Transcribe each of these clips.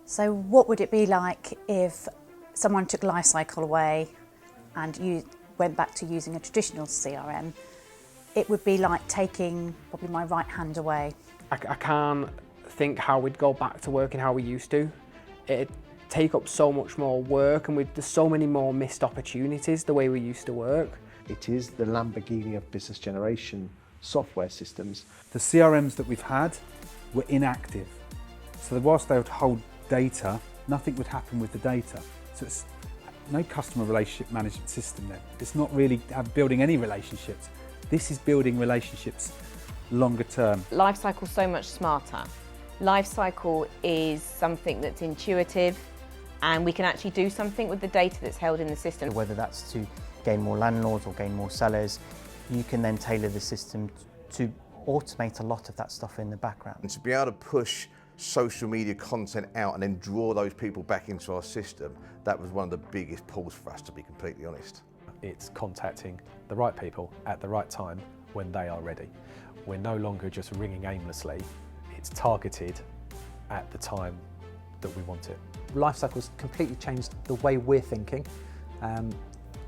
So what would it be like if someone took Lifecycle away and you went back to using a traditional CRM? It would be like taking probably my right hand away. I can't think how we'd go back to working how we used to. It'd take up so much more work, and there's so many more missed opportunities the way we used to work. It is the Lamborghini of business generation software systems. The CRMs that we've had were inactive. So whilst they would hold data, nothing would happen with the data. So it's no customer relationship management system then. It's not really building any relationships. This is building relationships longer term. Lifecycle's so much smarter. Lifecycle is something that's intuitive, and we can actually do something with the data that's held in the system. Whether that's to gain more landlords or gain more sellers, you can then tailor the system to automate a lot of that stuff in the background. And to be able to push social media content out and then draw those people back into our system, that was one of the biggest pulls for us, to be completely honest. It's contacting the right people at the right time when they are ready. We're no longer just ringing aimlessly, it's targeted at the time that we want it. Lifecycle's completely changed the way we're thinking.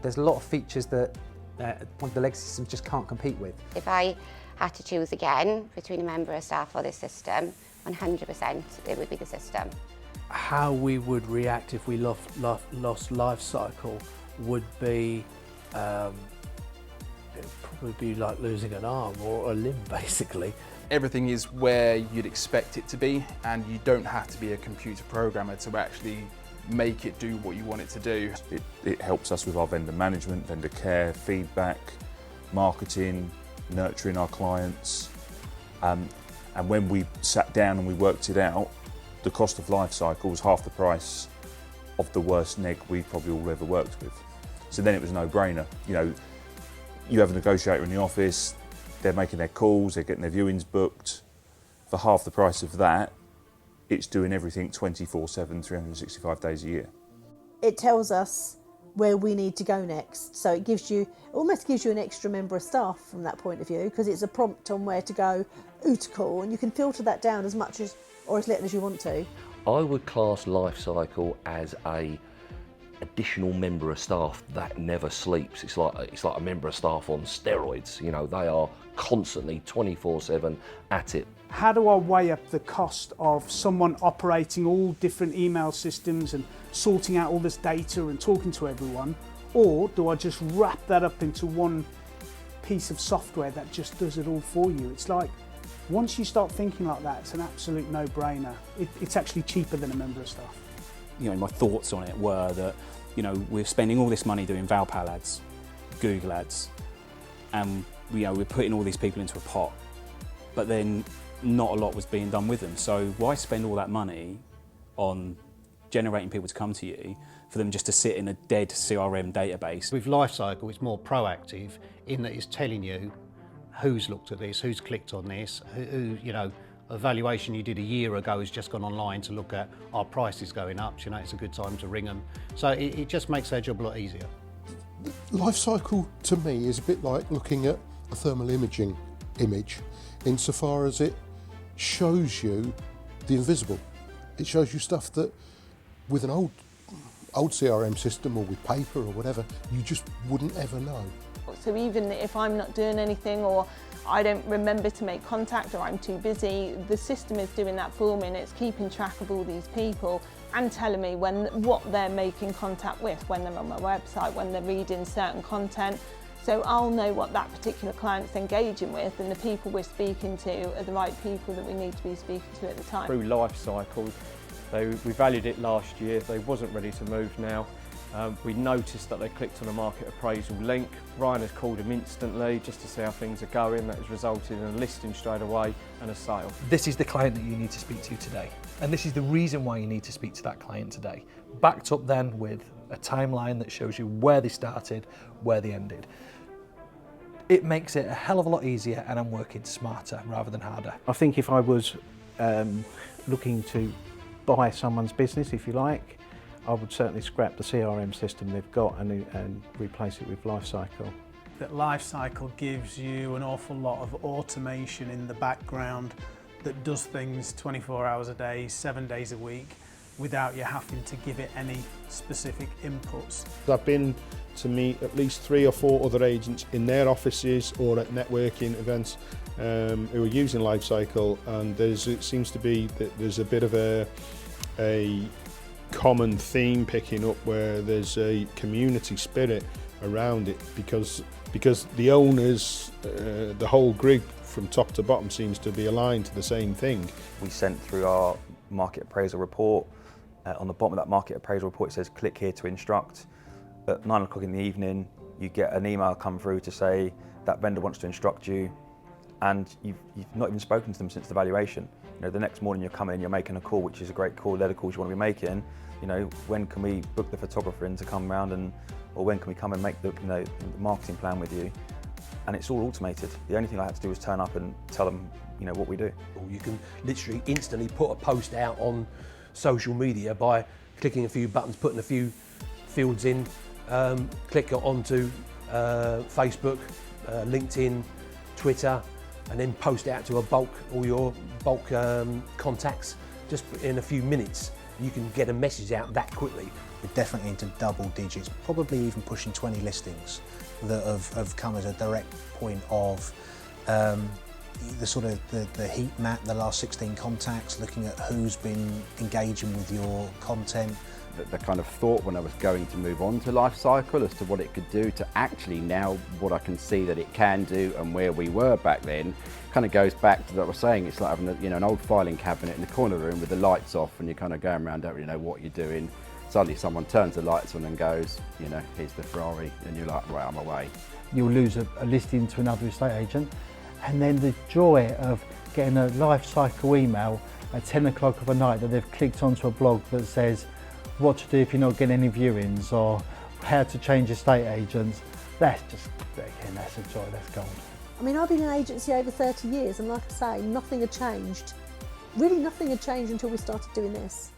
There's a lot of features that one of the legacy systems just can't compete with. If I had to choose again between a member of staff or this system, 100% it would be the system. How we would react if we lost Lifecycle would be, it'd probably be like losing an arm or a limb basically. Everything is where you'd expect it to be, and you don't have to be a computer programmer to actually make it do what you want it to do. It helps us with our vendor management, vendor care, feedback, marketing, nurturing our clients. And when we sat down and we worked it out, the cost of Lifecycle was half the price of the worst neg we've probably all ever worked with. So then it was a no-brainer. You know, you have a negotiator in the office, they're making their calls, they're getting their viewings booked. For half the price of that, it's doing everything 24/7, 365 days a year. It tells us where we need to go next. So it almost gives you an extra member of staff from that point of view, because it's a prompt on where to go, who to call, and you can filter that down as much as or as little as you want to. I would class Lifecycle as a additional member of staff that never sleeps. It's like a member of staff on steroids. You know, they are constantly 24/7 at it. How do I weigh up the cost of someone operating all different email systems and sorting out all this data and talking to everyone? Or do I just wrap that up into one piece of software that just does it all for you? It's like, once you start thinking like that, it's an absolute no-brainer. It's actually cheaper than a member of staff. You know, my thoughts on it were that, you know, we're spending all this money doing Valpal ads, Google ads, and you know, we're putting all these people into a pot, but then not a lot was being done with them. So why spend all that money on generating people to come to you for them just to sit in a dead CRM database? With Lifecycle, it's more proactive in that it's telling you who's looked at this, who's clicked on this, who you know, a valuation you did a year ago has just gone online to look at our prices going up. You know, it's a good time to ring them. So it just makes their job a lot easier. Lifecycle to me is a bit like looking at a thermal imaging image, insofar as it shows you the invisible. It shows you stuff that with an old CRM system or with paper or whatever, you just wouldn't ever know. So even if I'm not doing anything, or I don't remember to make contact, or I'm too busy, the system is doing that for me, and it's keeping track of all these people and telling me what they're making contact with, when they're on my website, when they're reading certain content. So I'll know what that particular client's engaging with, and the people we're speaking to are the right people that we need to be speaking to at the time. Through Lifecycle, we valued it last year, they wasn't ready to move now. We noticed that they clicked on a market appraisal link. Ryan has called him instantly just to see how things are going. That has resulted in a listing straight away and a sale. This is the client that you need to speak to today. And this is the reason why you need to speak to that client today. Backed up then with a timeline that shows you where they started, where they ended. It makes it a hell of a lot easier, and I'm working smarter rather than harder. I think if I was looking to buy someone's business, if you like, I would certainly scrap the CRM system they've got and replace it with Lifecycle. that Lifecycle gives you an awful lot of automation in the background that does things 24 hours a day, 7 days a week, without you having to give it any specific inputs. I've been to meet at least 3 or 4 other agents in their offices or at networking events who are using Lifecycle, and it seems to be that there's a bit of a common theme picking up where there's a community spirit around it because the owners, the whole group from top to bottom seems to be aligned to the same thing. We sent through our market appraisal report. On the bottom of that market appraisal report it says click here to instruct. At 9 o'clock in the evening you get an email come through to say that vendor wants to instruct you, and you've not even spoken to them since the valuation. You know, the next morning you're coming in, you're making a call, which is a great call. They're the calls you want to be making. You know, when can we book the photographer in to come round, or when can we come and make the marketing plan with you? And it's all automated. The only thing I had to do was turn up and tell them, you know, what we do. You can literally instantly put a post out on social media by clicking a few buttons, putting a few fields in, click onto Facebook, LinkedIn, Twitter, and then post it out to all your bulk contacts. Just in a few minutes, you can get a message out that quickly. We're definitely into double digits, probably even pushing 20 listings that have come as a direct point of the heat map, the last 16 contacts, looking at who's been engaging with your content. The kind of thought when I was going to move on to Lifecycle as to what it could do to actually now what I can see that it can do and where we were back then kind of goes back to what I was saying. It's like having an old filing cabinet in the corner of the room with the lights off, and you're kind of going around, don't really know what you're doing. Suddenly someone turns the lights on and goes, here's the Ferrari, and you're like, right, I'm away. You'll lose a listing to another estate agent, and then the joy of getting a Lifecycle email at 10 o'clock of a night that they've clicked onto a blog that says what to do if you're not getting any viewings, or how to change estate agents. That's just, again, that's a joy, that's gold. I mean, I've been in agency over 30 years, and like I say, nothing had changed. Really nothing had changed until we started doing this.